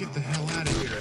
get the hell out of here.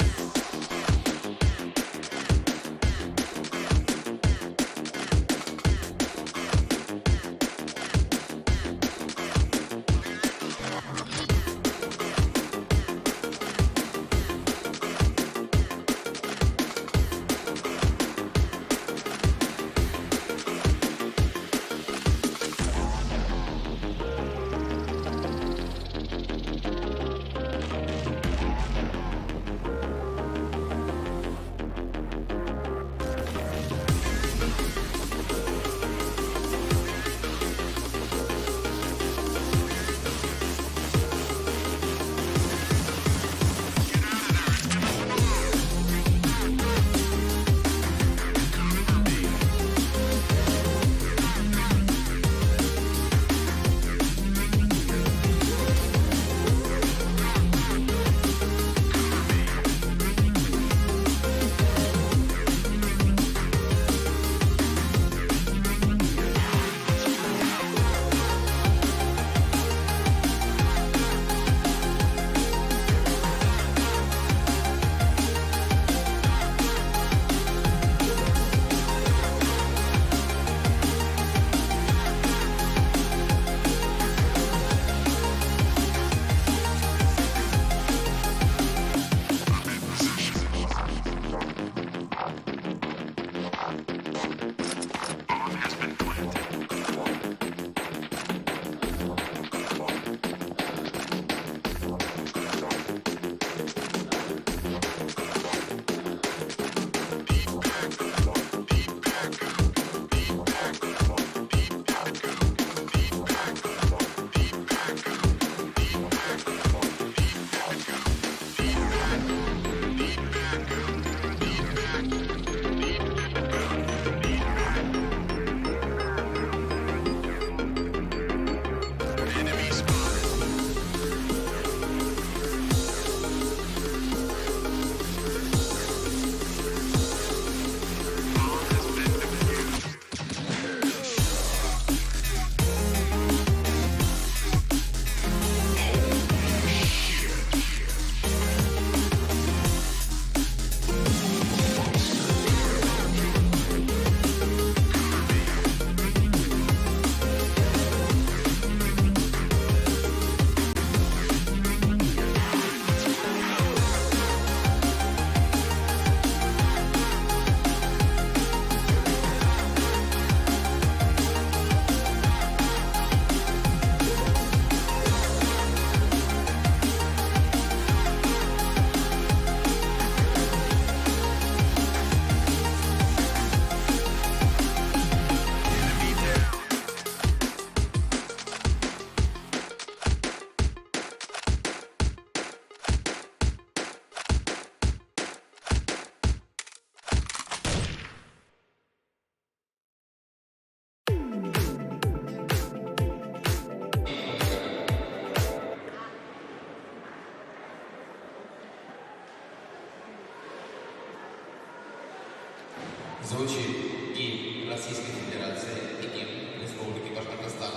Звучит гимн Российской Федерации и гимн Республики Башкортостан.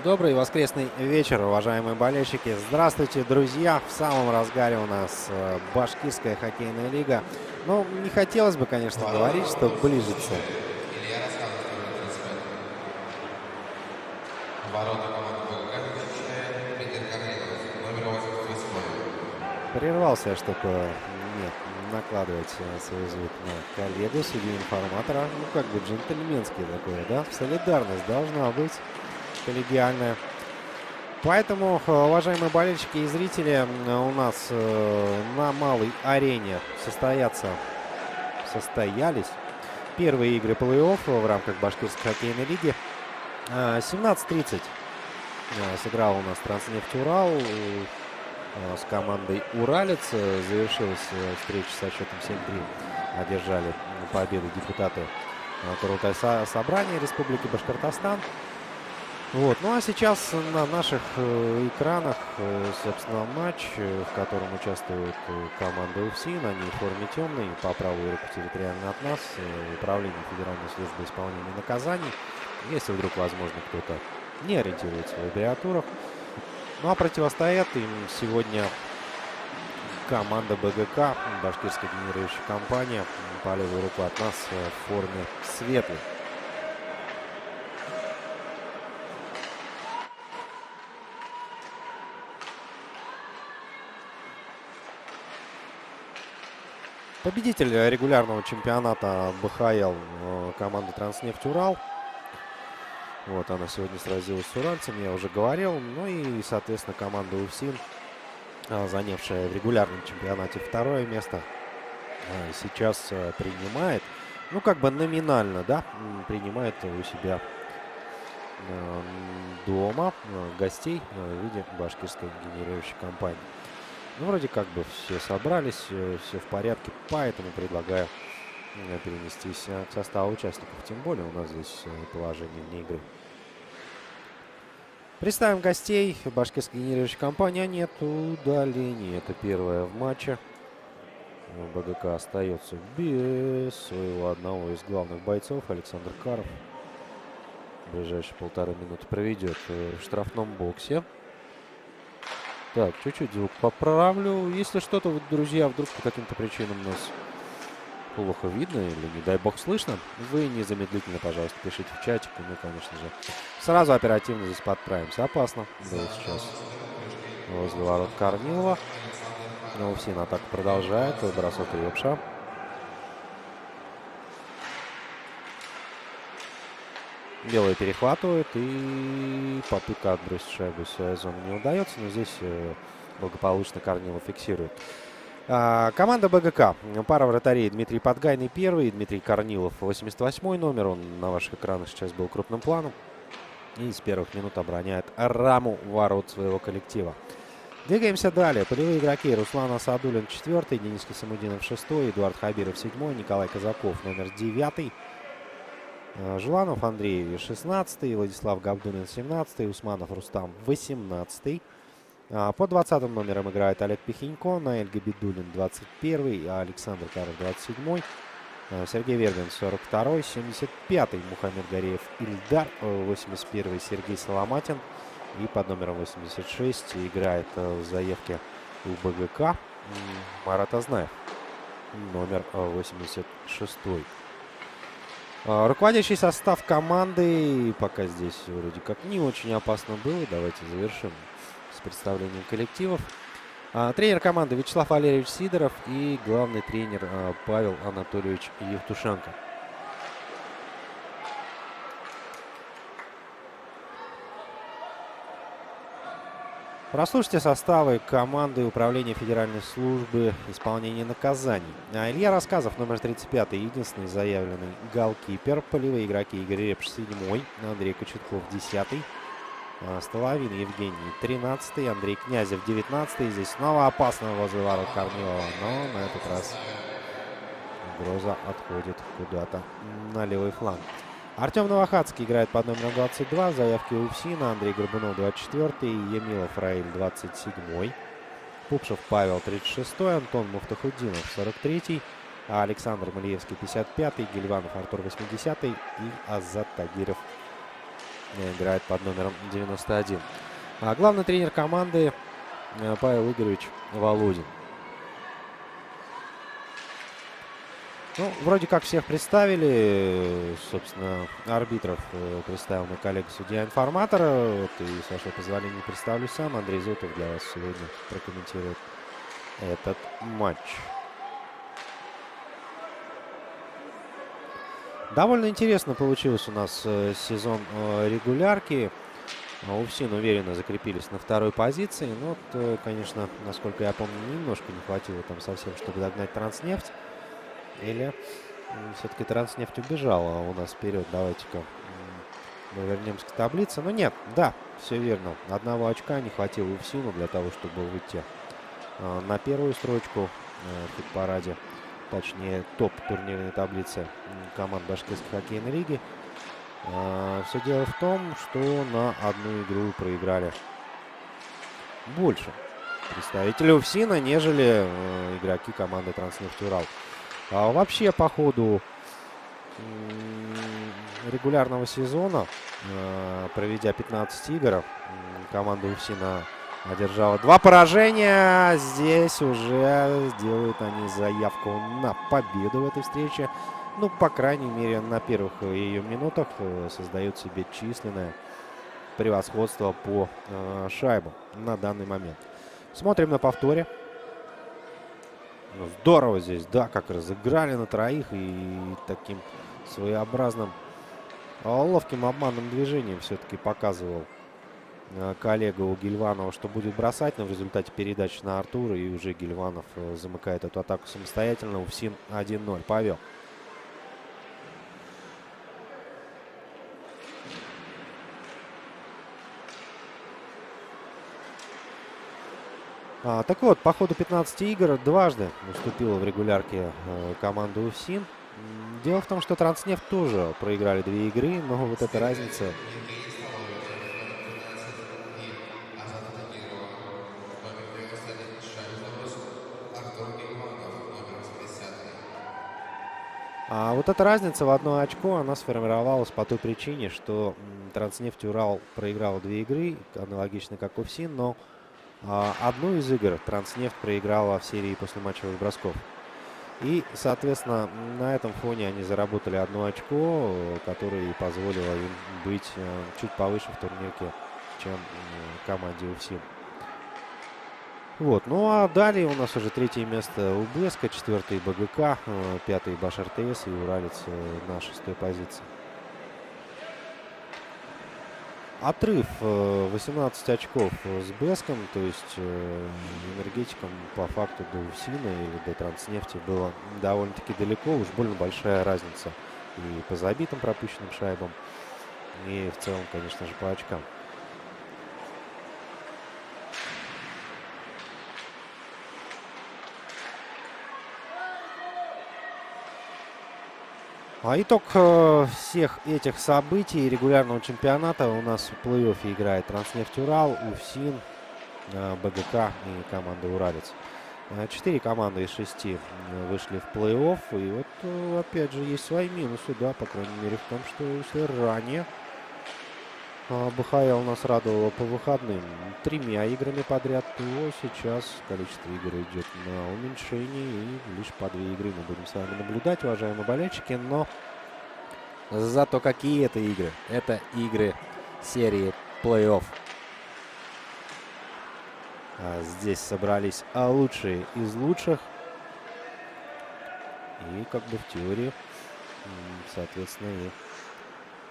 Добрый воскресный вечер, уважаемые болельщики. Здравствуйте, друзья. В самом разгаре у нас Башкирская хоккейная лига. Но не хотелось бы, конечно, говорить, что ближется. Илья рассказывает, что 35. Ворота команды БГК защищает Дмитрий Корнилов, номер 88. Прервался я, чтобы не накладывать свой звук на коллегу, судью информатора. Ну, как бы джентльменский такой, да? Солидарность должна быть коллегиальная. Поэтому, уважаемые болельщики и зрители, у нас на малой арене состоялись первые игры плей-офф в рамках Башкирской хоккейной лиги. 17:30 сыграл у нас Транснефть Урал с командой Уралец. Завершилась встреча со счетом 7-3. Одержали победу депутаты Курултай собрания Республики Башкортостан. Вот. Ну а сейчас на наших экранах, собственно, матч, в котором участвует команда УФСИН. Они в форме темной, по правую руку территориально от нас, Управление Федеральной службы исполнения наказаний. Если вдруг, возможно, кто-то не ориентируется в аббревиатурах. Ну а противостоят им сегодня команда БГК, башкирская генерирующая компания, по левую руку от нас в форме светлой. Победитель регулярного чемпионата БХЛ команда Транснефть Урал. Вот она сегодня сразилась с уральцем, я уже говорил. Ну и, соответственно, команда УФСИН, занявшая в регулярном чемпионате второе место, сейчас принимает, ну как бы номинально, да, принимает у себя дома гостей в виде башкирской генерирующей компании. Ну, вроде как бы все собрались, все в порядке, поэтому предлагаю перенестись к составу участников. Тем более у нас здесь положение вне игры. Представим гостей. Башкирской генерирующей компании нет удалений. Это первое в матче. БГК остается без своего одного из главных бойцов. Александр Каров в ближайшие 1,5 минуты проведет в штрафном боксе. Так, чуть-чуть звук поправлю. Если что-то, друзья, вдруг по каким-то причинам нас плохо видно или, не дай бог, слышно, вы незамедлительно, пожалуйста, пишите в чатик, и мы, конечно же, сразу оперативно здесь подправимся. Опасно было сейчас возле ворот Корнилова. Но УФСИН атаку продолжает. Бросок Репша. Белые перехватывают, и попытка отбросить шайбу из своей зоны не удается, но здесь благополучно Корнилов фиксирует. Команда БГК. Пара вратарей: Дмитрий Подгайный первый, Дмитрий Корнилов 88-й номер. Он на ваших экранах сейчас был крупным планом. И с первых минут обороняет раму ворот своего коллектива. Двигаемся далее. Полевые игроки: Руслан Асадулин 4-й, Денис Кисамудинов 6-й, Эдуард Хабиров 7-й, Николай Казаков номер 9-й. Жуланов Андрей 16-й, Владислав Габдулин 17-й, Усманов Рустам 18-й. По 20-м номерам играет Олег Пихенько, Наэль Габидулин 21-й, Александр Каров 27-й, Сергей Вербин 42-й, 75-й Мухаммед Гареев Ильдар, 81-й Сергей Соломатин. И под номером 86 играет в заявке у БГК Марат Азнаев, номер 86-й. Руководящий состав команды пока здесь вроде как не очень опасно было. Давайте завершим с представлением коллективов. Тренер команды Вячеслав Валерьевич Сидоров и главный тренер Павел Анатольевич Евтушенко. Прослушайте составы команды Управления Федеральной службы исполнения наказаний. Илья Рассказов, номер 35, единственный заявленный голкипер. Полевые игроки: Игорь Репш 7-й, Андрей Кочетков 10-й, Столовин Евгений 13-й, Андрей Князев 19-й. Здесь снова опасно возле ворот Корнилова, но на этот раз угроза отходит куда-то на левый фланг. Артем Новохадский играет под номером 22. Заявки УФСИНа: Андрей Горбунов 24-й, Емилов Раиль 27-й, Пупшев Павел 36-й, Антон Муфтахуддинов 43-й, Александр Малиевский 55-й, Гельванов Артур 80-й и Азат Тагиров играет под номером 91. А главный тренер команды Павел Игоревич Володин. Ну, вроде как всех представили. Собственно, арбитров представил мой коллега-судья-информатор. Вот, и, с вашего позволения, представлю сам. Андрей Зотов для вас сегодня прокомментирует этот матч. Довольно интересно получился у нас сезон регулярки. УФСИН уверенно закрепились на второй позиции. Но, вот, конечно, насколько я помню, немножко не хватило там совсем, чтобы догнать Транснефть. Или все-таки Транснефть убежала у нас вперед. Давайте-ка мы вернемся к таблице. Но нет, да, все верно. Одного очка не хватило УФСИНу для того, чтобы выйти на первую строчку в хит-параде. Точнее, топ турнирной таблицы команд Башкирской хоккейной лиги. Все дело в том, что на одну игру проиграли больше представители УФСИНа, нежели игроки команды Транснефть Урал. А вообще, по ходу регулярного сезона, проведя 15 игр, команда УФСИНа одержала 2 поражения. Здесь уже делают они заявку на победу в этой встрече. Ну, по крайней мере, на первых ее минутах создают себе численное превосходство по шайбам на данный момент. Смотрим на повторе. Ну, здорово здесь, да, как разыграли на троих и таким своеобразным ловким обманным движением все-таки показывал коллега у Гильванова, что будет бросать, но в результате передачи на Артура, и уже Гильванов замыкает эту атаку самостоятельно. УФСИН 1-0 повел. Так вот, по ходу 15 игр дважды уступила в регулярке команда УФСИН. Дело в том, что Транснефть тоже проиграли 2 игры, но вот эта разница... А вот эта разница в 1 очко, она сформировалась по той причине, что Транснефть Урал проиграл 2 игры, аналогично как УФСИН, но одну из игр Транснефть проиграла в серии послематчевых бросков. И, соответственно, на этом фоне они заработали 1 очко, которое позволило им быть чуть повыше в турнирке, чем команде УФСИН. Вот. Ну а далее у нас уже 3-е место УБЭСКа, 4-й БГК, 5-й Баш РТС и Уралец на 6-й позиции. Отрыв 18 очков с БЭСКом, то есть энергетикам по факту до УФСИНа или до Транснефти было довольно-таки далеко. Уж больно большая разница и по забитым пропущенным шайбам, и в целом, конечно же, по очкам. А итог всех этих событий регулярного чемпионата у нас в плей-оффе играет Транснефть Урал, УФСИН, БГК и команда Уралец. 4 команды из 6 вышли в плей-офф. И вот опять же есть свои минусы, да, по крайней мере в том, что если ранее БХЛ нас радовало по выходным 3 играми подряд, то сейчас количество игр идет на уменьшение, и лишь по 2 игры мы будем с вами наблюдать, уважаемые болельщики. Но зато какие это игры? Это игры серии плей-офф. Здесь собрались лучшие из лучших. И как бы в теории, соответственно, и...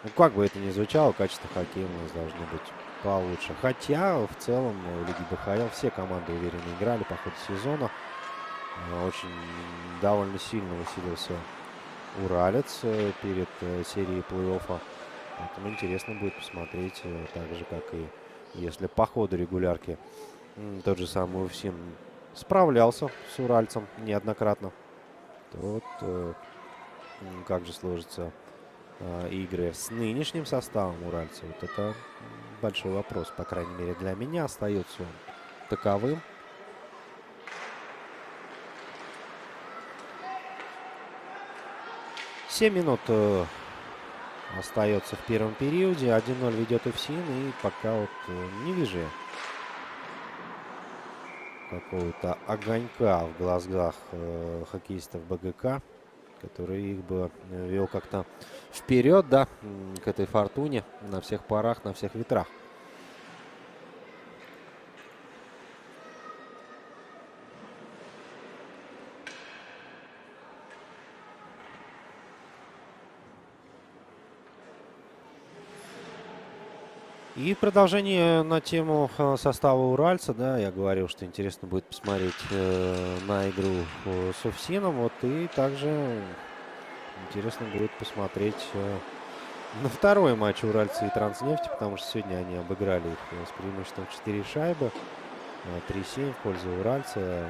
Ну, как бы это ни звучало, качество хоккея у нас должно быть получше. Хотя, в целом, в Лиге БХЛ все команды уверенно играли по ходу сезона. Очень довольно сильно усилился Уралец перед серией плей-оффа. Поэтому интересно будет посмотреть, так же, как и если по ходу регулярки тот же самый УФСИН справлялся с Уральцем неоднократно, то вот как же сложится игры с нынешним составом уральцев. Вот это большой вопрос, по крайней мере для меня, остается он таковым. Семь минут остается в первом периоде. 1-0 ведет УФСИН. И пока вот не вижу я какого-то огонька в глазах хоккеистов БГК, который их бы вел как-то вперед, да, к этой фортуне на всех парах, на всех ветрах. И в продолжение на тему состава уральца, да, я говорил, что интересно будет посмотреть на игру с УФСИНом. Вот и также интересно будет посмотреть на второй матч уральца и Транснефти, потому что сегодня они обыграли их с преимуществом 4 шайбы. 3-7 в пользу уральца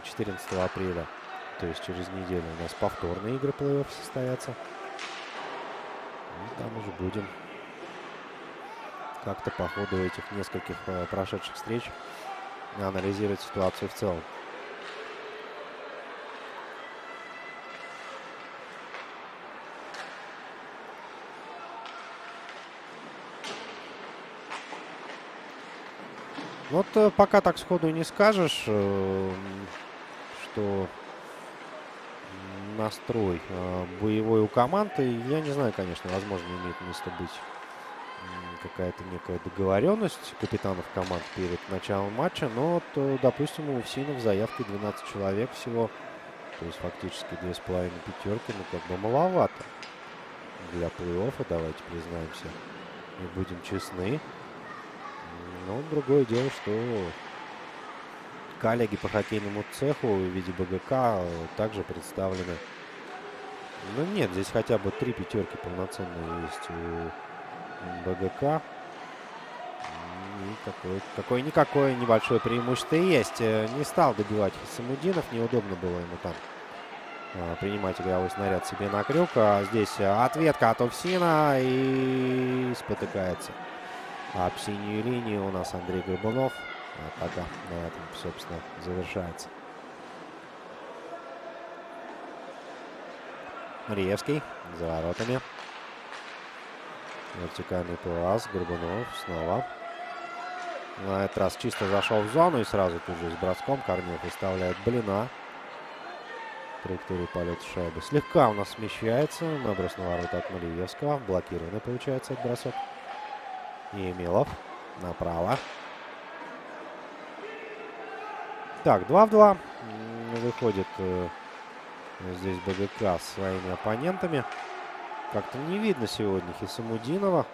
14 апреля. То есть через неделю у нас повторные игры плей-офф состоятся. И там уже будем как-то по ходу этих нескольких прошедших встреч анализировать ситуацию в целом. Вот пока так сходу не скажешь, что настрой боевой у команды, я не знаю, конечно, возможно, имеет место быть какая-то некая договоренность капитанов команд перед началом матча, но вот, допустим, у УФСИНа в заявке 12 человек всего, то есть фактически 2,5 пятерки, ну как бы маловато для плей-оффа, давайте признаемся и будем честны. Но другое дело, что коллеги по хоккейному цеху в виде БГК также представлены. Ну нет, здесь хотя бы 3 пятерки полноценные есть у БГК. И какое-никакое небольшое преимущество есть. Не стал добивать Самудинов. Неудобно было ему там принимать игровой снаряд себе на крюк. А здесь ответка от УФСИНа и спотыкается об синюю линию у нас Андрей Горбунов. Атака на этом, собственно, завершается. Риевский за воротами. Вертикальный пас. Горбунов снова. На этот раз чисто зашел в зону и сразу тут же с броском Корнев выставляет блина. Траектория полета шайбы слегка у нас смещается. Наброс на ворота от Малиевского. Блокированный получается этот бросок. Емелов направо. Так, 2 в 2. Выходит здесь БГК с своими оппонентами. Как-то не видно сегодня Хисамудинова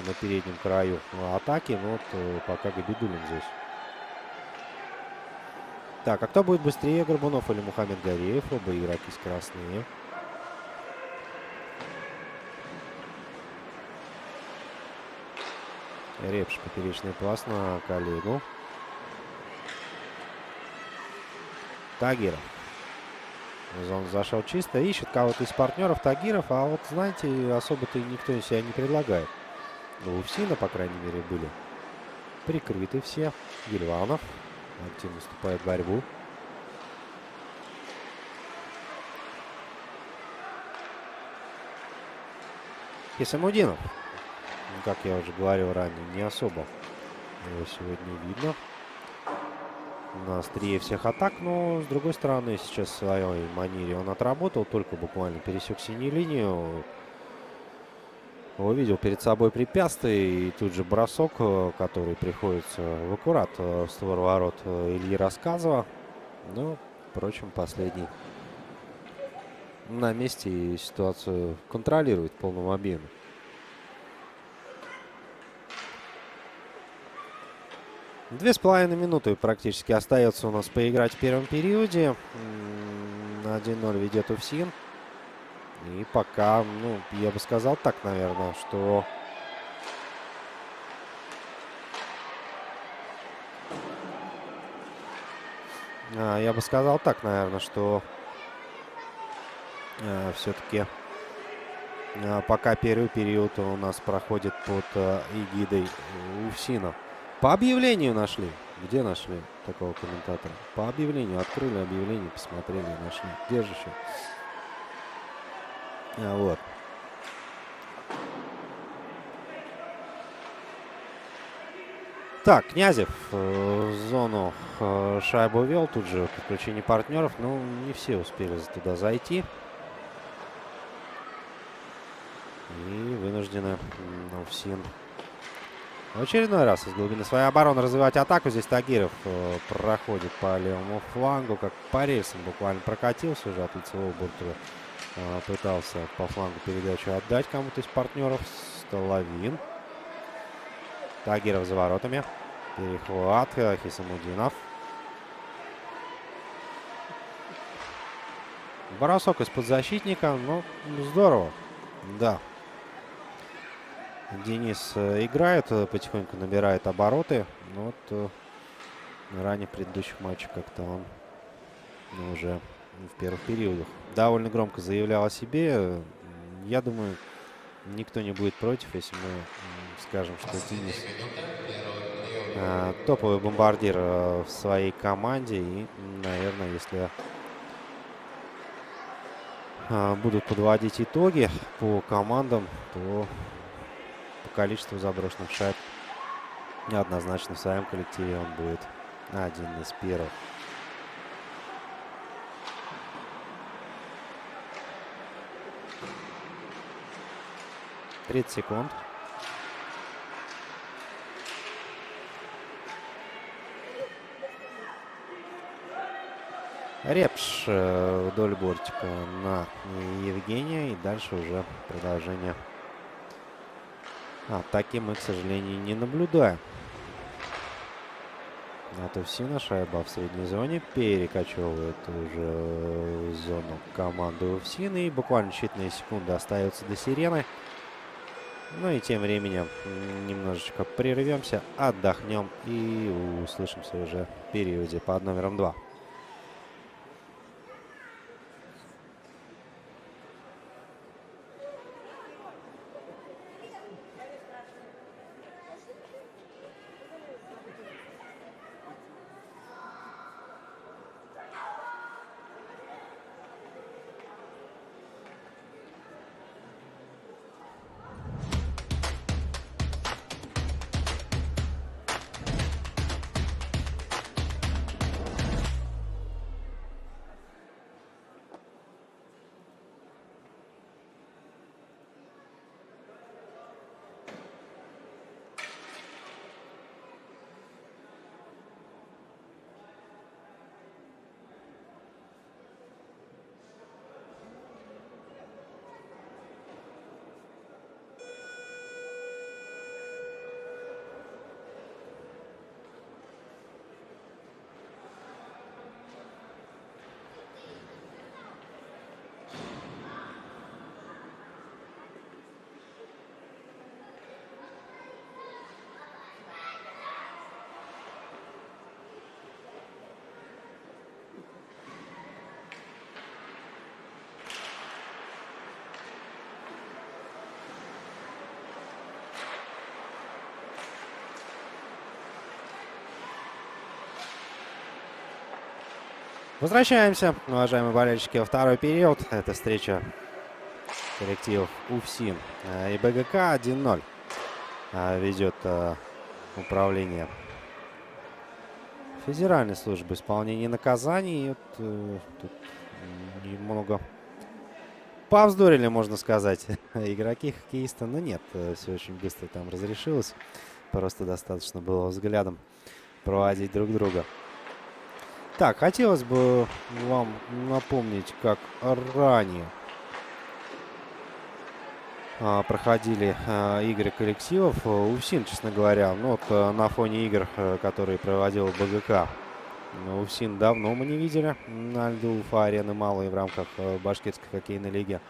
на переднем краю атаки. Но вот пока Габидуллин здесь. Так, а кто будет быстрее, Горбунов или Мухаммед Гареев? Оба игроки скоростные. Репш, поперечный пас на коллегу. Тагиров. Он зашел чисто. Ищет кого-то из партнеров Тагиров. А вот, знаете, особо-то никто себя не предлагает. Ну, у УФСИНа, по крайней мере, были прикрыты все. Гильванов активно вступает в борьбу. Хисамудинов. Как я уже говорил ранее, не особо его сегодня видно на острие всех атак, но с другой стороны сейчас в своей манере он отработал, только буквально пересек синюю линию, увидел перед собой препятствие и тут же бросок, который приходится в аккурат в створ ворот Ильи Рассказова. Но, впрочем, последний на месте и ситуацию контролирует в полном объеме. 2,5 минуты практически остается у нас поиграть в первом периоде. 1-0 ведет УФСИН. И пока, ну, я бы сказал так, наверное, что все-таки пока первый период у нас проходит под эгидой УФСИНа. По объявлению нашли. Где нашли такого комментатора? По объявлению. Открыли объявление, посмотрели, нашли. Где же еще? Вот. Так, Князев в зону шайбу вел. Тут же подключение партнеров. Но не все успели туда зайти. И вынуждены УФСИН в очередной раз из глубины своей обороны развивать атаку. Здесь Тагиров проходит по левому флангу, как по рельсам буквально прокатился уже от лицевого борта. Пытался по флангу передачу отдать кому-то из партнеров. Столовин. Тагиров за воротами. Перехват. Хисамудинов. Бросок из-под защитника. Ну, здорово. Да. Денис играет, потихоньку набирает обороты. Но вот ранее в предыдущих матчах как-то он уже в первых периодах довольно громко заявлял о себе. Я думаю, никто не будет против, если мы скажем, что Денис топовый бомбардир в своей команде. И, наверное, если будут подводить итоги по командам, то по количеству заброшенных шайб однозначно в своем коллективе он будет один из первых. — 30 секунд. Репш вдоль бортика на Евгения. И дальше уже продолжение атаки мы, к сожалению, не наблюдаем. От УФСИНа шайба в средней зоне перекочевывает уже в зону команды УФСИН. И буквально считанные секунды остаются до сирены. Ну и тем временем немножечко прервемся, отдохнем и услышимся уже в периоде под номером 2. Возвращаемся, уважаемые болельщики, во второй период. Это встреча коллективов УФСИН и БГК. 1-0 ведет управление Федеральной службы исполнения наказаний. И вот, тут немного повздорили, можно сказать, игроки хоккеиста. Но нет, все очень быстро там разрешилось. Просто достаточно было взглядом проводить друг друга. Так, хотелось бы вам напомнить, как ранее проходили игры коллективов. УФСИН, честно говоря, ну вот на фоне игр, которые проводил БГК, УФСИН давно мы не видели на льду Уфа-арены Малой в рамках башкирской хоккейной лиги.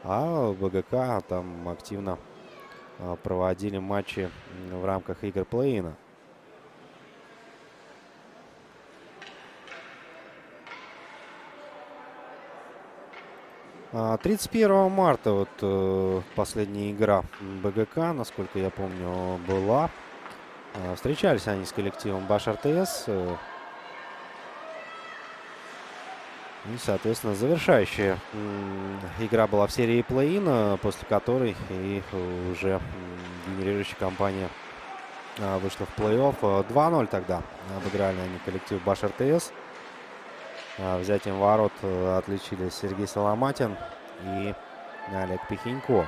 А БГК там активно проводили матчи в рамках игр плей-ина. 31 марта вот последняя игра БГК, насколько я помню, была. Встречались они с коллективом Баш-РТС. И, соответственно, завершающая игра была в серии плей-ин, после которой и уже генерирующая компания вышла в плей-офф. 2-0 тогда обыграли они коллектив Баш РТС. Взятием ворот отличились Сергей Соломатин и Олег Пихенько.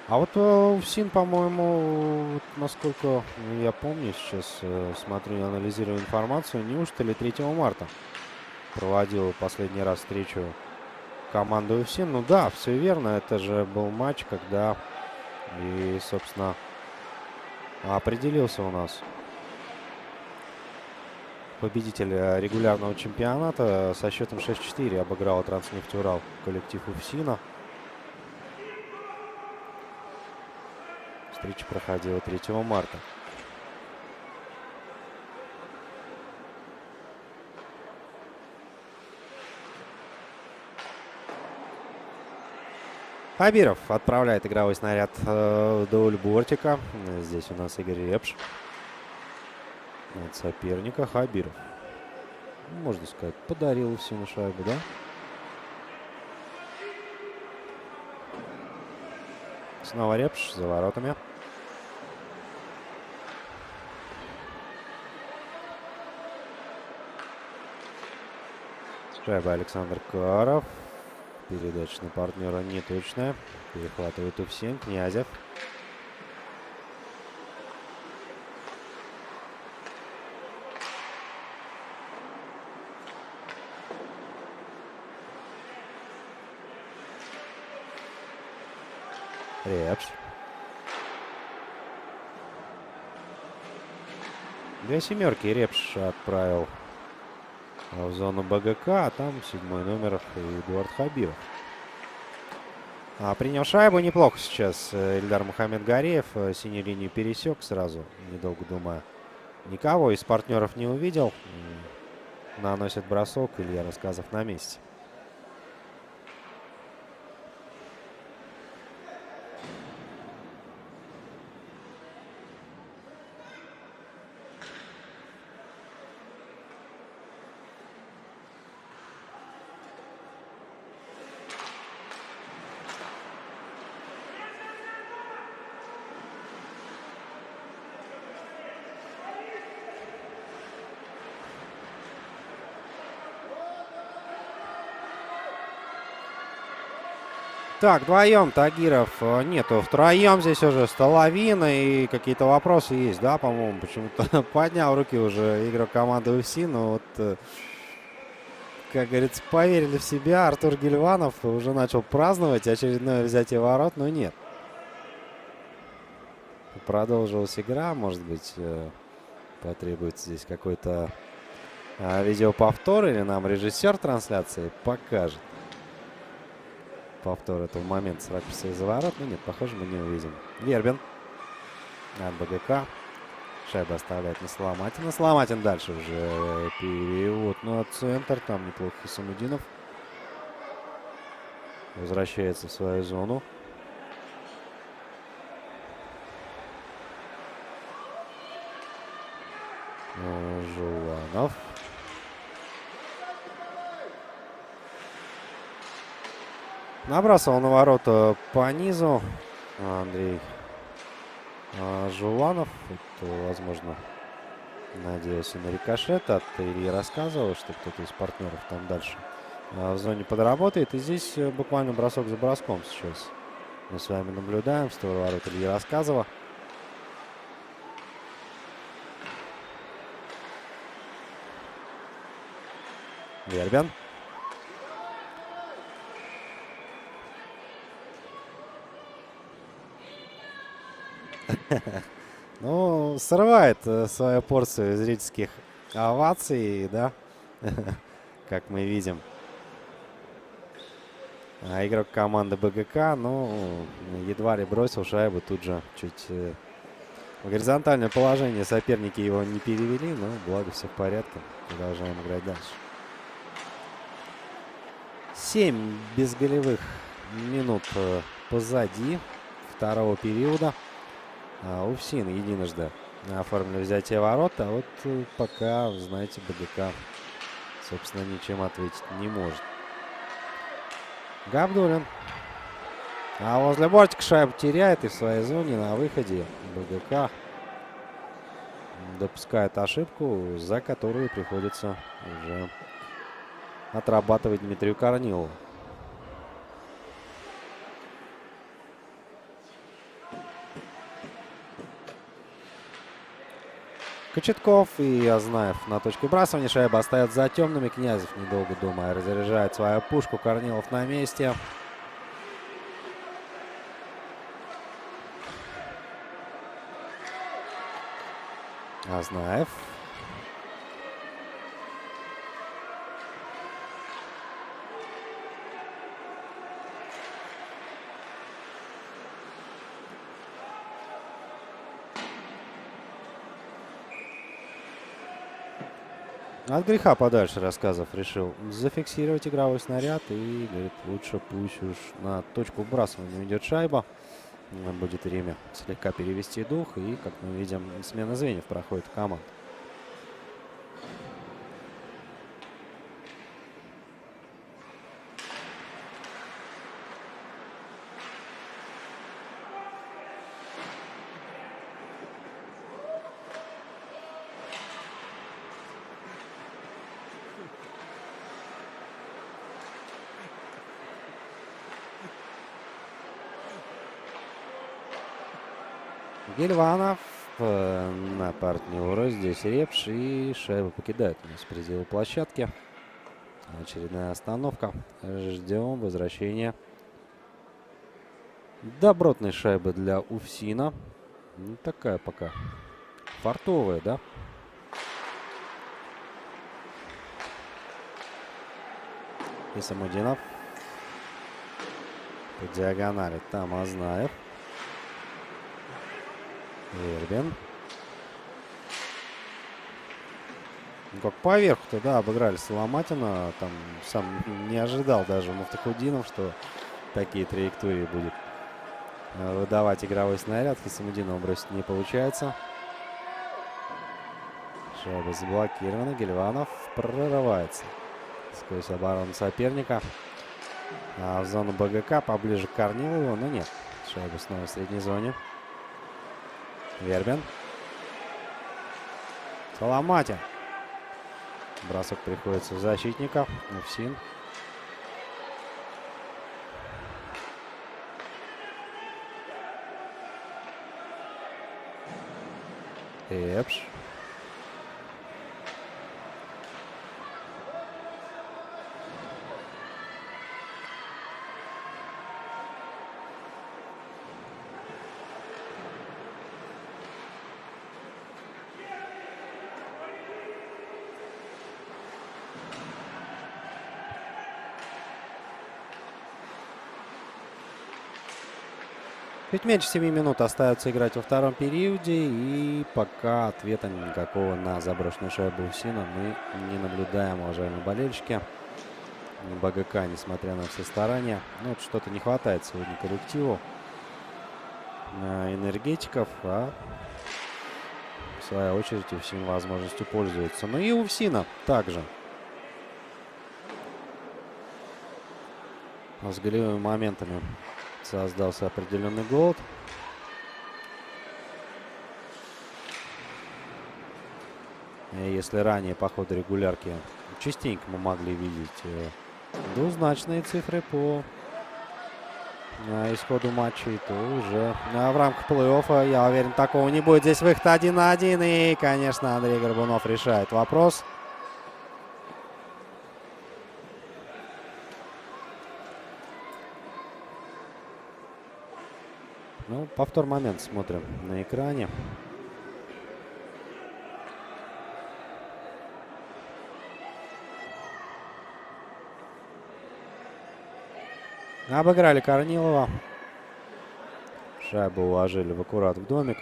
А вот УФСИН, по-моему, вот насколько я помню, сейчас смотрю и анализирую информацию, неужто ли 3 марта проводил последний раз встречу команды УФСИН? Ну да, все верно, это же был матч, когда и, собственно, определился у нас победитель регулярного чемпионата. Со счетом 6-4 обыграл Транснефть Урал коллектив УФСИНа. Встреча проходила 3 марта. Хабиров отправляет игровой снаряд вдоль бортика. Здесь у нас Игорь Репш. От соперника Хабиров. Можно сказать, подарил всю шайбу, да? Снова Репш за воротами. Шайба Александр Каров. Передача на партнера неточная. Перехватывает УФСИН. Князев. Репш. Две семерки Репш отправил в зону БГК, а там 7-й номер Эдуард Хабиров. Принял шайбу неплохо сейчас Ильдар Мухаммедгареев. Синюю линию пересек сразу, недолго думая. Никого из партнеров не увидел. Наносит бросок. Илья Рассказов на месте. Так, вдвоем Тагиров нету. Втроем здесь уже Столовина. И какие-то вопросы есть, да, по-моему. Почему-то поднял руки уже игрок команды УФСИ. Но вот, как говорится, поверили в себя. Артур Гильванов уже начал праздновать очередное взятие ворот, но нет. Продолжилась игра. Может быть, потребуется здесь какой-то видеоповтор. Или нам режиссер трансляции покажет повтор этого момента с ракурса из-за ворот. Но нет, похоже, мы не увидим. Вербин от БГК. Шайба оставляет на Соломатина. Соломатин дальше уже перевод на центр. Там неплохо Хисамудинов. Возвращается в свою зону. Жуланов. Набрасывал на ворота по низу Андрей Жуланов. Это, возможно, надеялся на рикошет от Ильи. Рассказывал, что кто-то из партнеров там дальше в зоне подработает. И здесь буквально бросок за броском сейчас мы с вами наблюдаем. В сторону ворот Ильи Рассказова. Вербин. Ну, срывает свою порцию зрительских оваций, да, как мы видим. А игрок команды БГК, ну, едва ли бросил шайбу, тут же чуть в горизонтальное положение соперники его не перевели, но благо все в порядке. Продолжаем играть дальше. 7 безголевых минут позади второго периода. УФСИН единожды оформили взятие ворот, а вот пока, знаете, БГК, собственно, ничем ответить не может. Габдуллин. А возле бортика шайбу теряет и в своей зоне на выходе БГК допускает ошибку, за которую приходится уже отрабатывать Дмитрию Корнилову. Кочетков и Азнаев на точке вбрасывания. Шайба остается за темными. Князев, недолго думая, разряжает свою пушку. Корнилов на месте. Азнаев. От греха подальше рассказов решил зафиксировать игровой снаряд. И, говорит, лучше пусть уж на точку вбрасывания идет шайба. Будет время слегка перевести дух. И, как мы видим, смена звеньев проходит в команду. Гильванов на партнера. Здесь Репш. И шайба покидает у нас пределы площадки. Очередная остановка. Ждем возвращения добротной шайбы для УФСИНа. Ну, такая пока фартовая, да? Исамудинов. По диагонали там Азнаев. Вербин. Ну, как поверху-то, да, обыграли Соломатина. Там сам не ожидал даже Муфтахудинов, что такие траектории будет выдавать игровой снаряд. Хисамудинова бросить не получается. Шайба заблокирована. Гильванов прорывается сквозь оборону соперника. А в зону БГК поближе к Корнилову, но нет. Шайба снова в средней зоне. Вербин. Соломатин. Бросок приходится в защитника. УФСИН. Эпш. Чуть меньше 7 минут остается играть во втором периоде. И пока ответа никакого на заброшенную шайбу УФСИНа мы не наблюдаем, уважаемые болельщики. БГК, несмотря на все старания, ну, вот что-то не хватает сегодня коллективу энергетиков. А в свою очередь УФСИН возможностью пользуется. Ну и у УФСИНа также. С голевыми моментами создался определенный голод. И если ранее по ходу регулярки частенько мы могли видеть двузначные цифры по исходу матчей, то уже в рамках плей-оффа, я уверен, такого не будет. Здесь выход 1-1. И, конечно, Андрей Горбунов решает вопрос. Ну, повтор момент смотрим на экране. Обыграли Корнилова. Шайбу уложили в аккурат в домик.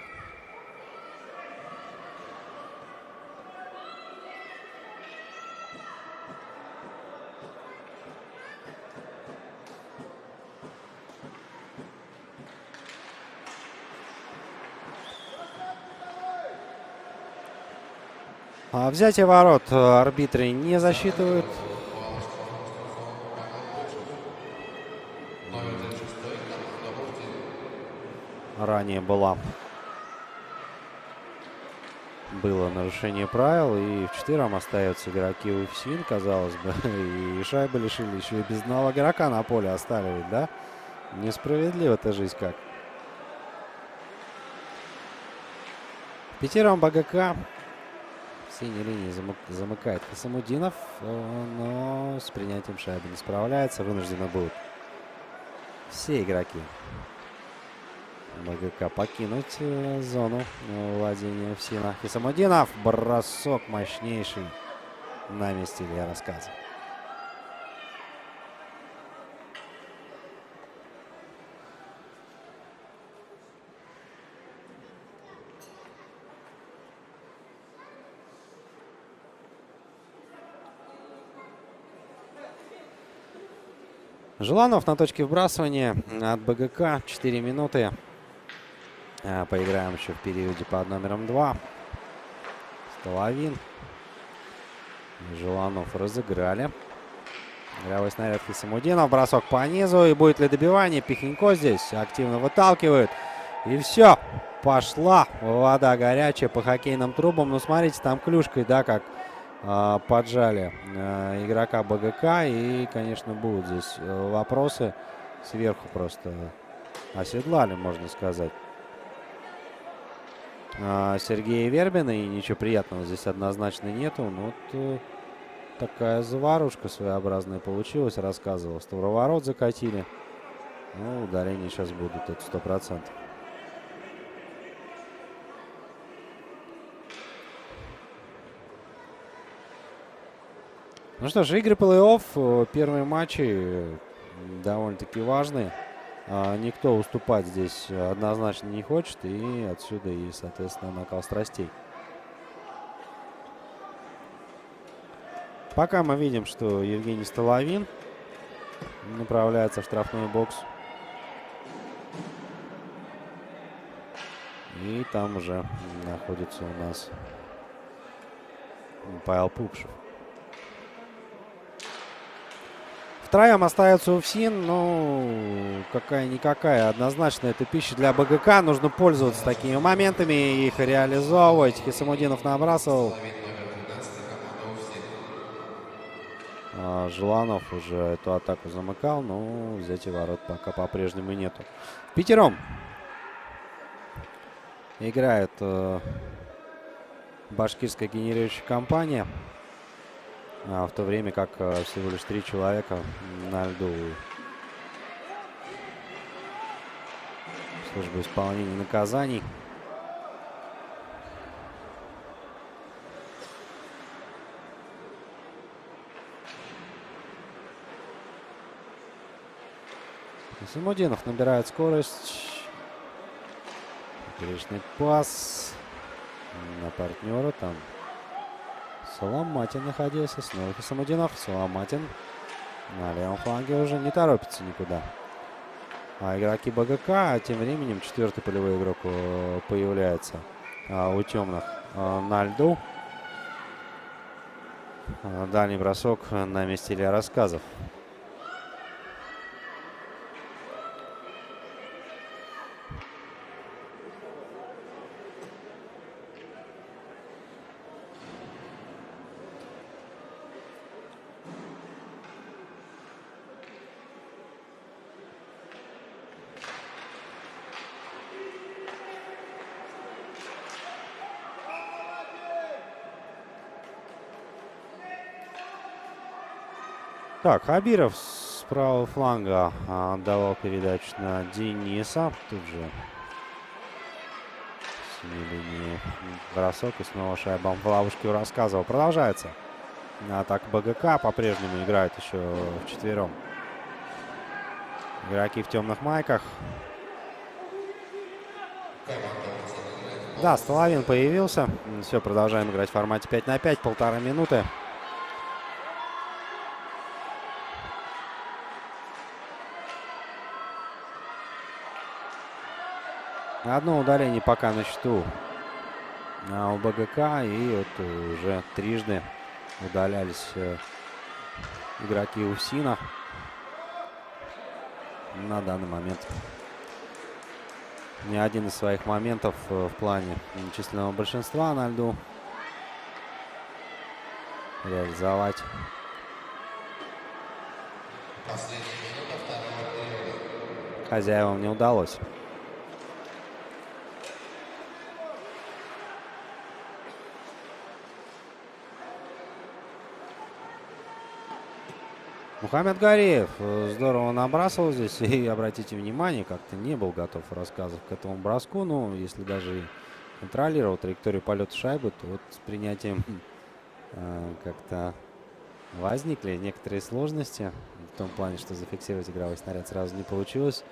Взятие ворот арбитры не засчитывают. Ранее было нарушение правил, и вчетвером остаются игроки УФСИН, казалось бы, и шайбы лишили, еще и без одного игрока на поле оставили, да? Несправедливо-то жизнь как. Пятером БГК. В синей линии замыкает Хисамудинов, но с принятием шайбы не справляется. Вынуждены будут все игроки БГК покинуть зону владения УФСИНа. Хисамудинов. Бросок мощнейший на месте Илья Рассказов. Желанов на точке вбрасывания от БГК. 4 минуты. Поиграем еще в периоде под номером 2. Столовин. Желанов разыграли. Игровой снаряд Хисамудинов. Бросок по низу. И будет ли добивание? Пихенько здесь активно выталкивает. И все. Пошла вода горячая по хоккейным трубам. Ну, смотрите, там клюшкой, да, как поджали игрока БГК. И, конечно, будут здесь вопросы. Сверху просто оседлали, можно сказать, Сергея Вербина. И ничего приятного здесь однозначно нету. Ну, вот такая заварушка своеобразная получилась. Рассказывал, что ворот закатили. Ну, удаления сейчас будут, это 100%. Ну что ж, игры плей-офф, первые матчи довольно-таки важные. Никто уступать здесь однозначно не хочет. И отсюда и, соответственно, накал страстей. Пока мы видим, что Евгений Столовин направляется в штрафной бокс. И там уже находится у нас Павел Пупшев. Втроем остается УФСИН. Ну, какая-никакая. Однозначно это пища для БГК. Нужно пользоваться такими моментами и их реализовывать. Хисамудинов набрасывал. Желанов уже эту атаку замыкал. Но взятия ворот пока по-прежнему нету. Пятером играет башкирская генерирующая компания. В то время как всего лишь 3 человека на льду службы исполнения наказаний. Хисамудинов набирает скорость. Перечный пас на партнера. Там Соломатин находился. Снова Хисамудинов. Соломатин на левом фланге уже не торопится никуда. А игроки БГК тем временем четвертый полевой игрок появляется у темных на льду. Дальний бросок на месте Илья Рассказов. Так, Хабиров с правого фланга отдавал передачу на Дениса. Тут же с линии бросок и снова шайба в ловушке у Рассказова. Продолжается атака БГК. По-прежнему играет еще вчетвером игроки в темных майках. Да, Столовин появился. Все, продолжаем играть в формате 5 на 5. 1,5 минуты. Одно удаление пока на счету у БГК. И вот уже трижды удалялись игроки УФСИНа. На данный момент ни один из своих моментов в плане численного большинства на льду реализовать Последняя минута второго периода. хозяевам не удалось. Мухаммед Гариев здорово набрасывал здесь. И обратите внимание, как-то не был готов рассказов к этому броску. Ну, если даже и контролировал траекторию полета шайбы, то вот с принятием как-то возникли некоторые сложности. В том плане, что зафиксировать игровой снаряд сразу не получилось.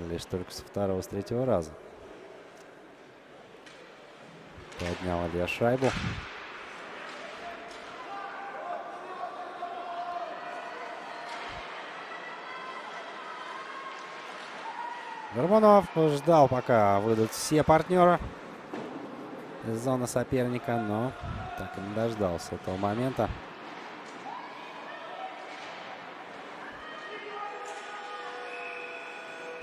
Лишь только со второго, с третьего раза. Поднял Илья шайбу. Горбунов ждал, пока выйдут все партнеры из зоны соперника, но так и не дождался этого момента.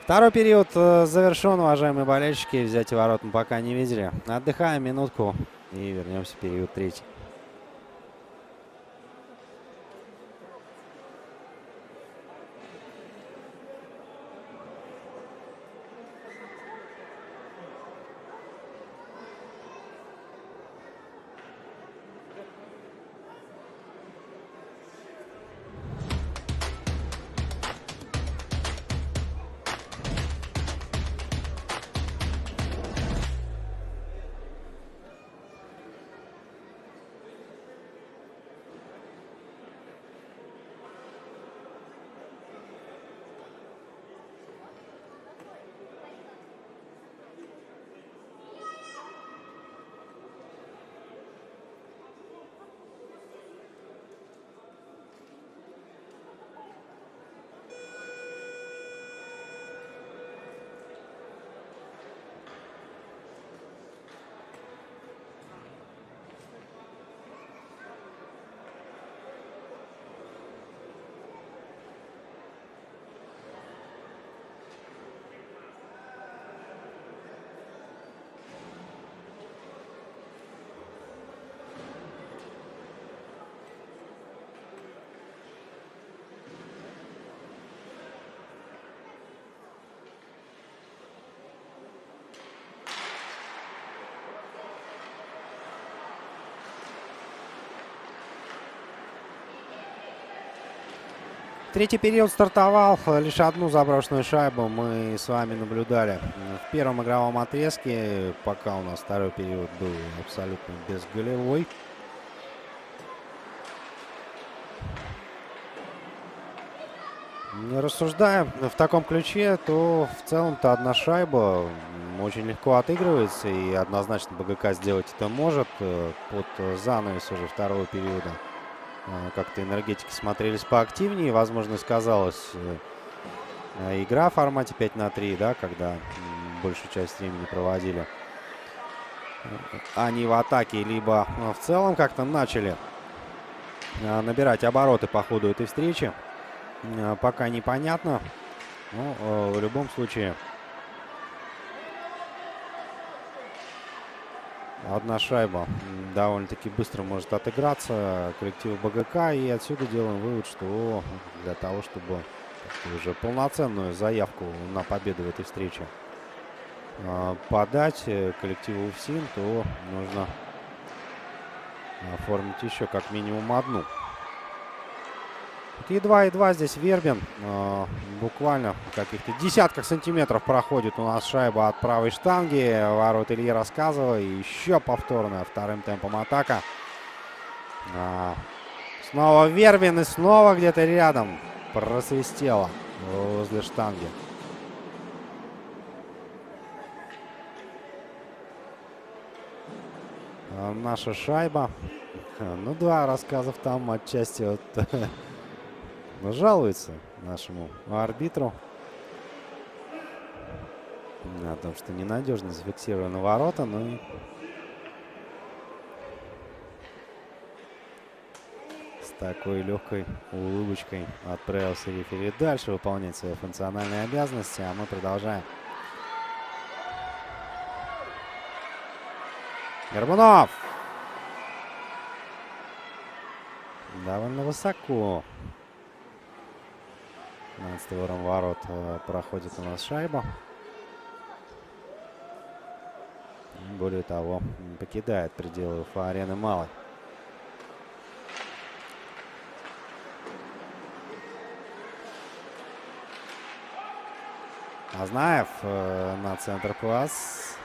Второй период завершен, уважаемые болельщики. Взять ворот мы пока не видели. Отдыхаем минутку и вернемся в период третий. Третий период стартовал. Лишь одну заброшенную шайбу мы с вами наблюдали в первом игровом отрезке, пока у нас второй период был абсолютно безголевой. Рассуждаем в таком ключе, то в целом-то одна шайба очень легко отыгрывается, и однозначно БГК сделать это может. Под занавес уже второго периода как-то энергетики смотрелись поактивнее. Возможно, сказалась игра в формате 5-3, да, когда большую часть времени проводили они в атаке, либо в целом как-то начали набирать обороты по ходу этой встречи. Пока непонятно, но в любом случае одна шайба довольно-таки быстро может отыграться коллективу БГК. И отсюда делаем вывод, что для того, чтобы уже полноценную заявку на победу в этой встрече подать коллективу УФСИН, то нужно оформить еще как минимум одну. Едва-едва здесь Вербин. Буквально в каких-то десятках сантиметров проходит у нас шайба от правой штанги. Ворот Ильи Рассказова. И еще повторная вторым темпом атака. Снова Вербин и снова где-то рядом просвистело возле штанги. Наша шайба. Ну да, Рассказов там отчасти вот жалуется нашему арбитру о том, что ненадежно зафиксированы ворота. Ну и такой легкой улыбочкой отправился рефери дальше выполнять свои функциональные обязанности, а мы продолжаем. Горбунов! Довольно высоко. Над створом ворот проходит у нас шайба. Более того, покидает пределы арены малой. Азнаев на центр класс.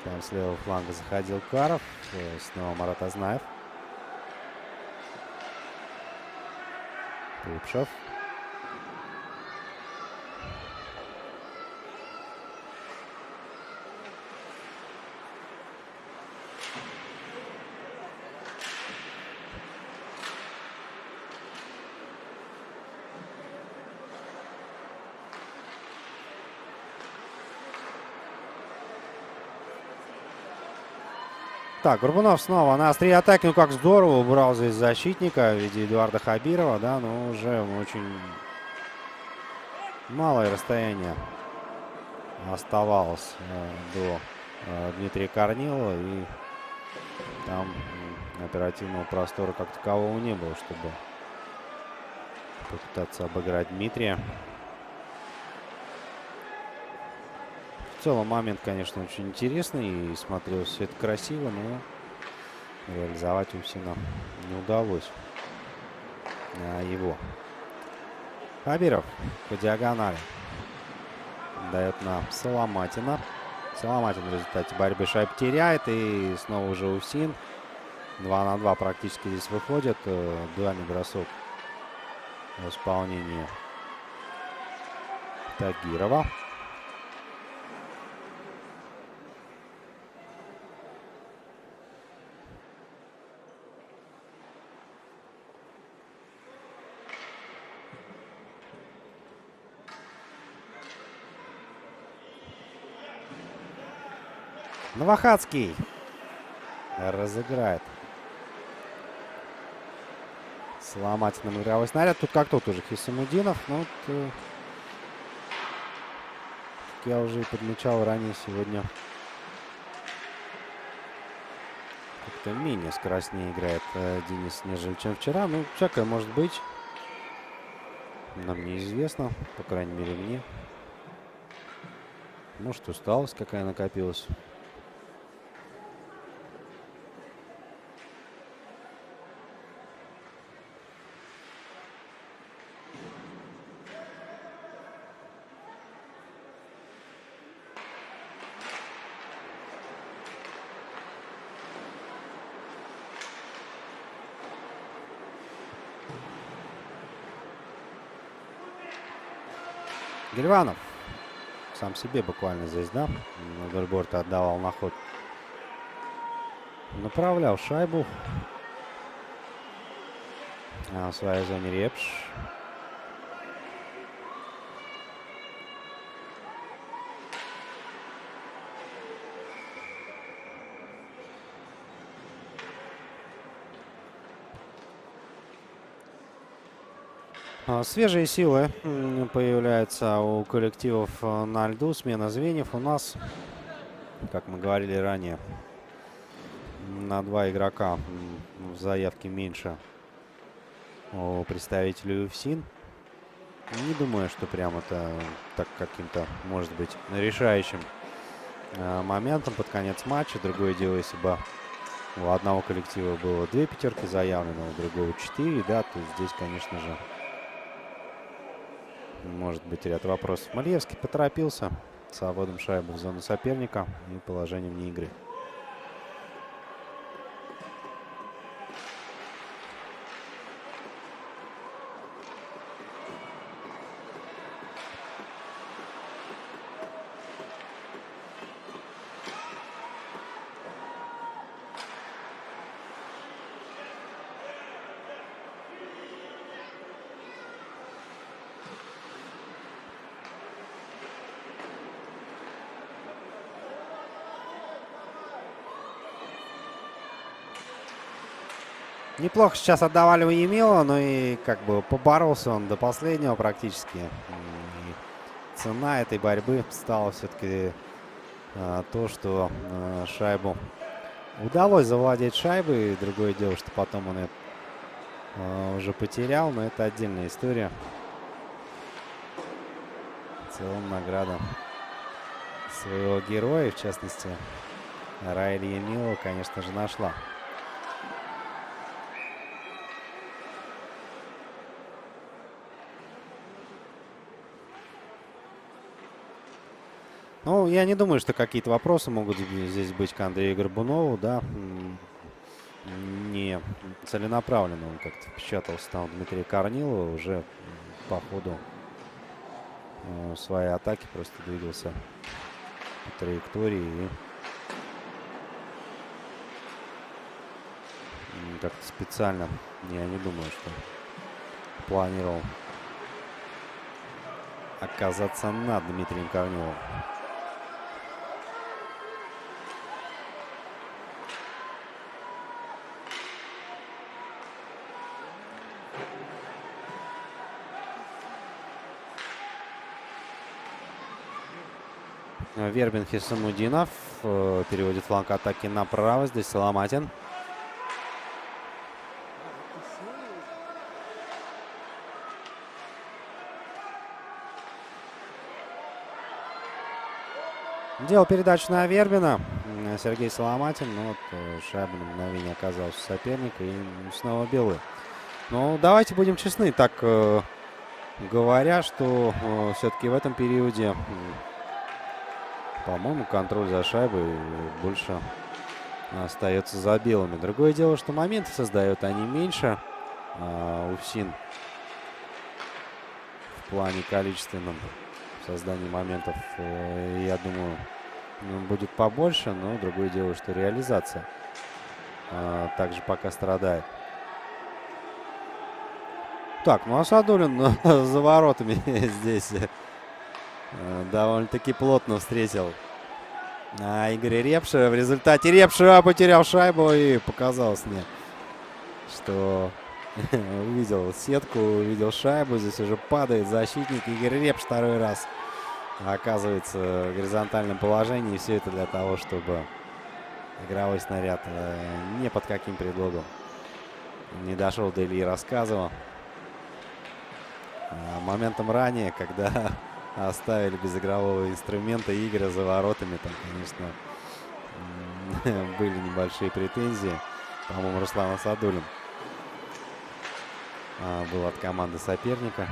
Там с левого фланга заходил Каров. Снова Марат Азнаев. Пупшев. Так, Горбунов снова на острие атаки. Ну, как здорово убрал здесь защитника в виде Эдуарда Хабирова, да, но уже очень малое расстояние оставалось до Дмитрия Корнилова, и там оперативного простора как такового не было, чтобы попытаться обыграть Дмитрия. В целом момент, конечно, очень интересный и смотрелось все это красиво, но реализовать Ufsina не удалось его. Хабиров по диагонали дает на Соломатина. Соломатин в результате борьбы шайбу теряет, и снова уже Ufsin. 2 на 2 практически здесь выходит. Дуальный бросок в исполнении Тагирова. Новохадский разыграет Соломатиным игровой снаряд. Тут как тут уже Хисамудинов. Ну, вот, как я уже и подмечал ранее сегодня, как-то менее скоростнее играет Денис, нежели чем вчера. Ну, всякое может быть. Нам неизвестно, по крайней мере мне. Может, усталость какая накопилась. Гельванов сам себе буквально здесь, да, на дальборте отдавал на ход. Направлял шайбу в своей зоне Репш. Свежие силы появляются у коллективов на льду. Смена звеньев у нас, как мы говорили ранее, на 2 игрока в заявке меньше у представителей Ufsin. Не думаю, что прям это так каким-то может быть решающим моментом под конец матча. Другое дело, если бы у одного коллектива было 2 пятерки заявлено, у другого 4, да, то здесь, конечно же, может быть ряд вопросов. Мальевский поторопился с обводом шайбы в зону соперника и положением вне игры. Неплохо сейчас отдавали у Емела, но и как бы поборолся он до последнего практически. И цена этой борьбы стала все-таки то, что шайбу удалось завладеть шайбой. Другое дело, что потом он ее уже потерял, но это отдельная история. В целом награда своего героя, в частности, Райли Емела, конечно же, нашла. Ну, я не думаю, что какие-то вопросы могут здесь быть к Андрею Горбунову, да. Не целенаправленно он как-то впечатался там Дмитрия Корнилова, уже по ходу своей атаки просто двигался по траектории и как-то специально, я не думаю, что планировал оказаться над Дмитрием Корниловым. Вербин Хисамудинов переводит фланг атаки направо. Здесь Соломатин. Делал передачу на Вербина. Сергей Соломатин. Но вот шайба на мгновение оказалась у соперника. И снова белые. Ну, давайте будем честны. Так говоря, что все-таки в этом периоде, по-моему, контроль за шайбой больше остается за белыми. Другое дело, что моменты создают они меньше. УФСИН в плане количественном создания моментов, я думаю, будет побольше. Но другое дело, что реализация также пока страдает. Так, ну Асадуллин за воротами здесь довольно-таки плотно встретил Игоря Репша. В результате Репша потерял шайбу, и показалось мне, что увидел сетку, увидел шайбу. Здесь уже падает защитник. Игорь Репш второй раз оказывается в горизонтальном положении. И все это для того, чтобы игровой снаряд ни под каким предлогом не дошел до Ильи Рассказова. Моментом ранее, когда оставили без игрового инструмента Игоря за воротами, там, конечно, были небольшие претензии. По-моему, Руслан Асадуллин был от команды соперника.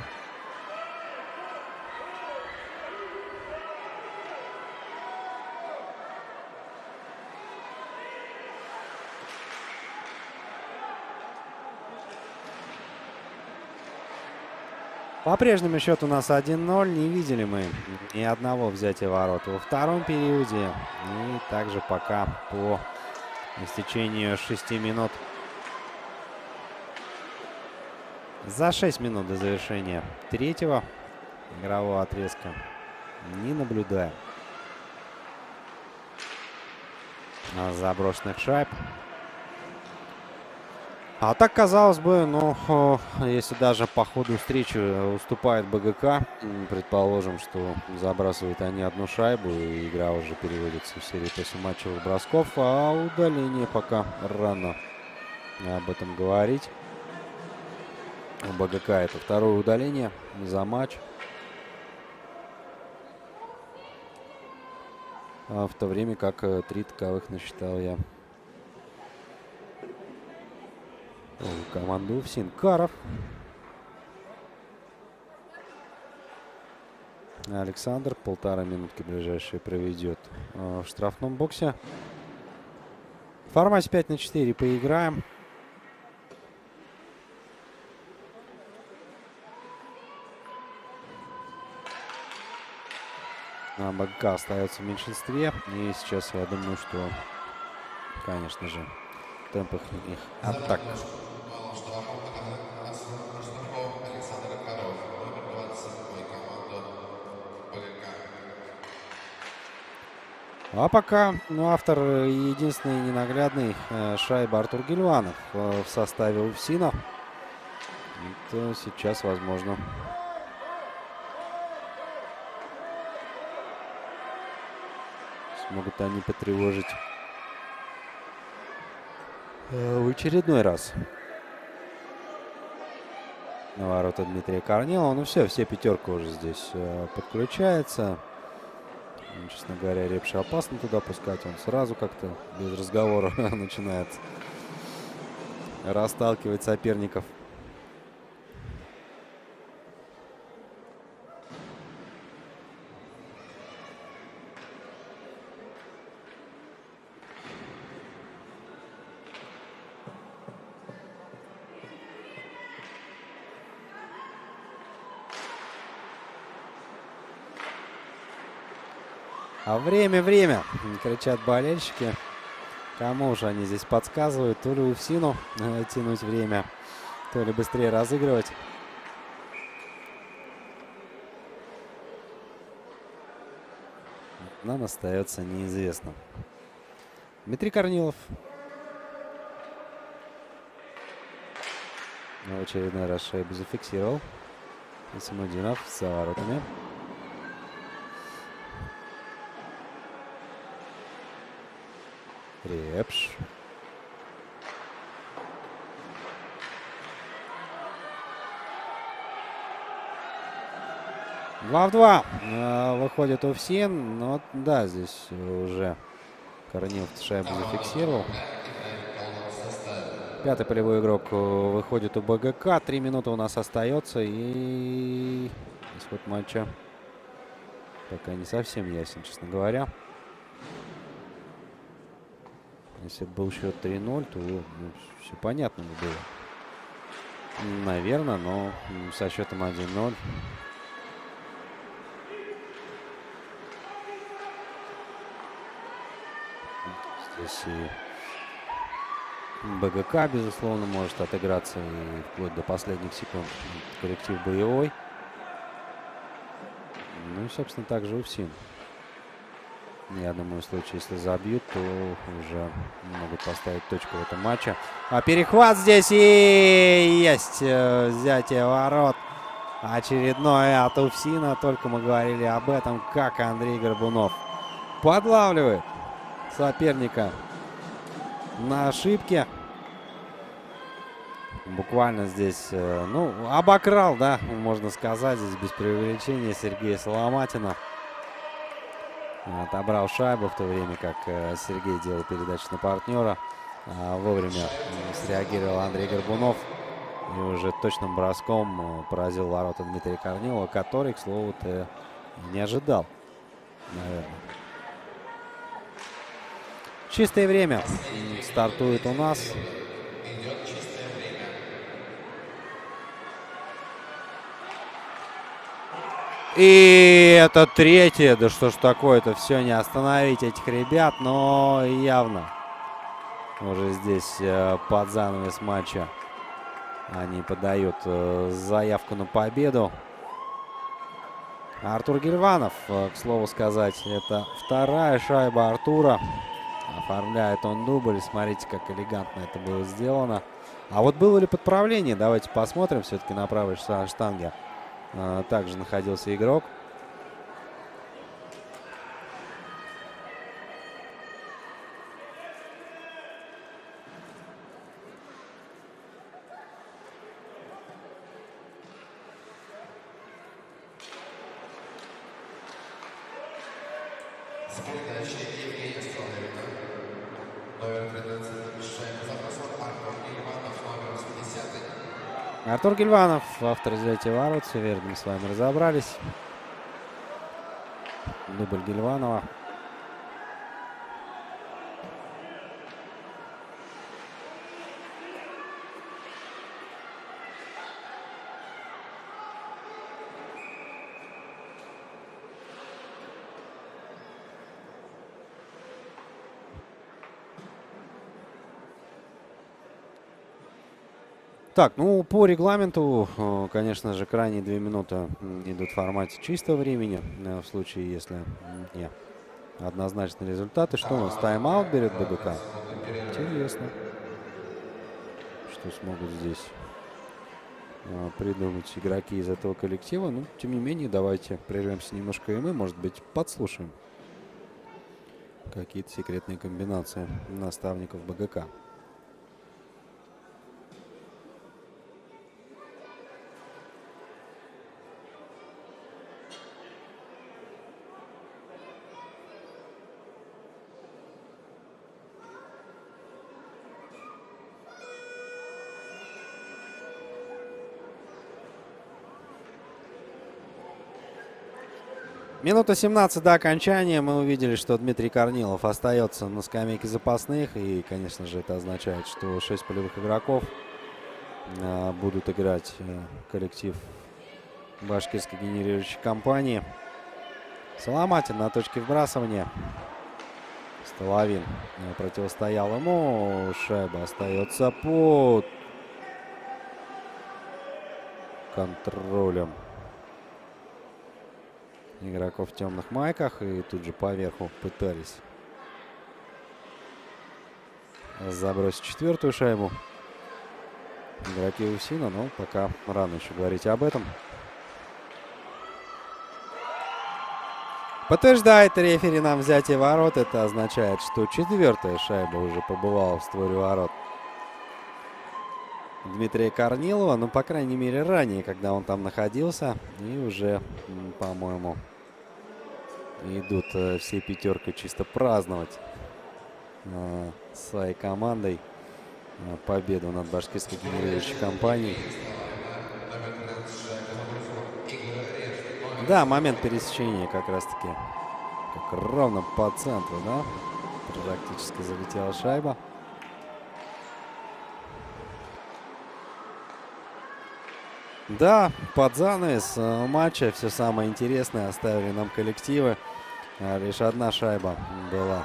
По-прежнему счет у нас 1-0. Не видели мы ни одного взятия ворот во втором периоде. И также пока по истечению 6 минут. За 6 минут до завершения третьего игрового отрезка не наблюдаем заброшенных шайб. А так, казалось бы, ну, если даже по ходу встречи уступает БГК, предположим, что забрасывают они одну шайбу, и игра уже переводится в серию послематчевых бросков, а удаление пока рано об этом говорить. У БГК это второе удаление за матч. В то время как 3 таковых насчитал я команду УФСИН. Каров. Александр 1,5 минутки ближайшие проведет в штрафном боксе. В формате 5-4 поиграем. БГК остается в меньшинстве. И сейчас я думаю, что, конечно же, темп их атак. А пока автор единственный ненаглядный шайба Артур Гильванов в составе УФСИНа. Это сейчас возможно. Смогут они потревожить в очередной раз на ворота Дмитрия Корнилова. Ну все пятерка уже здесь подключается. Честно говоря, Репша опасно туда пускать. Он сразу как-то без разговора начинает расталкивать соперников. А время, кричат болельщики. Кому же они здесь подсказывают? То ли УФСИНу тянуть время, то ли быстрее разыгрывать. Нам остается неизвестно. Дмитрий Корнилов. В очередной раз шайбу зафиксировал. Исмудинов за воротами. Репш. Два в два. Выходит УФСИН. Но да, здесь уже Корнилов шайбу зафиксировал. Пятый полевой игрок выходит у БГК. 3 минуты у нас остается. И исход матча пока не совсем ясен, честно говоря. Если бы был счет 3-0, то все понятно бы было. Наверное, но со счетом 1-0. Здесь и БГК, безусловно, может отыграться и вплоть до последних секунд. Коллектив боевой. Ну и, собственно, также УФСИН. Я думаю, в случае, если забьют, то уже могут поставить точку в этом матче. А перехват здесь и есть взятие ворот. Очередное от УФСИНа. Только мы говорили об этом, как Андрей Горбунов подлавливает соперника на ошибке. Буквально здесь, ну, обокрал, да, можно сказать, здесь без преувеличения Сергея Соломатина. Отобрал шайбу, в то время как Сергей делал передачу на партнера. Вовремя среагировал Андрей Горбунов. И уже точным броском поразил ворота Дмитрия Корнилова, который, к слову, не ожидал, наверное. Чистое время стартует у нас. И это третье. Да что ж такое-то, все, не остановить этих ребят. Но явно уже здесь под занавес матча они подают заявку на победу. Артур Гильванов, к слову сказать, это вторая шайба Артура. Оформляет он дубль. Смотрите, как элегантно это было сделано. А вот было ли подправление? Давайте посмотрим. Все-таки на правой штанге также находился игрок. Артур Гильванов, автор взятия ворот. Все верно, мы с вами разобрались. Дубль Гильванова. Так, ну, по регламенту, конечно же, крайние 2 минуты идут в формате чистого времени. В случае, если не однозначный результат. И что у нас? Тайм-аут берет БГК. Интересно, что смогут здесь придумать игроки из этого коллектива. Но, тем не менее, давайте прервемся немножко и мы, может быть, подслушаем какие-то секретные комбинации наставников БГК. Минута 17 до окончания. Мы увидели, что Дмитрий Корнилов остается на скамейке запасных. И, конечно же, это означает, что 6 полевых игроков будут играть коллектив башкирской генерирующей компании. Соломатин на точке вбрасывания. Столовин противостоял ему. Шайба остается под контролем игроков в темных майках. И тут же поверху пытались забросить четвертую шайбу игроки УФСИНа, но пока рано еще говорить об этом. Подтверждает рефери нам взятие ворот. Это означает, что четвертая шайба уже побывала в створе ворот Дмитрия Корнилова. Ну, по крайней мере, ранее, когда он там находился. И уже, по-моему, идут всей пятеркой чисто праздновать своей командой победу над башкирской генерирующей компанией. Да, момент пересечения как раз-таки как ровно по центру, да? Практически залетела шайба. Да, под занавес матча все самое интересное оставили нам коллективы. Лишь одна шайба была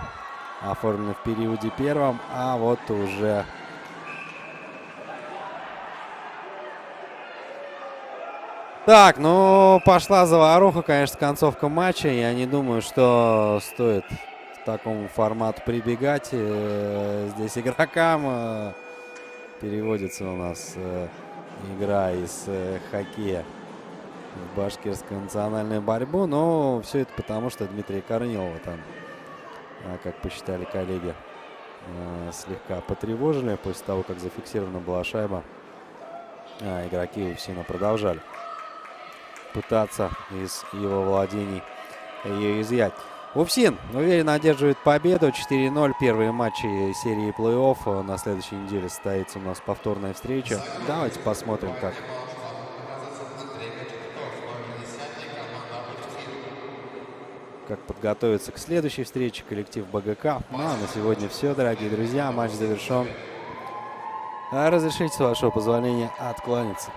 оформлена в периоде первом, а вот уже так, ну пошла заваруха, конечно, концовка матча. Я не думаю, что стоит к такому формату прибегать здесь игрокам. Переводится у нас игра из хоккея в башкирскую национальную борьбу. Но все это потому, что Дмитрия Корнилова там, как посчитали коллеги, слегка потревожили после того, как зафиксирована была шайба. Игроки УФСИНа продолжали пытаться из его владений ее изъять. УФСИН уверенно одерживает победу. 4-0. Первые матчи серии плей-офф. На следующей неделе состоится у нас повторная встреча. Давайте посмотрим, как подготовиться к следующей встрече коллектив БГК. Ну а на сегодня все, дорогие друзья. Матч завершен. Разрешите, с вашего позволения, откланяться.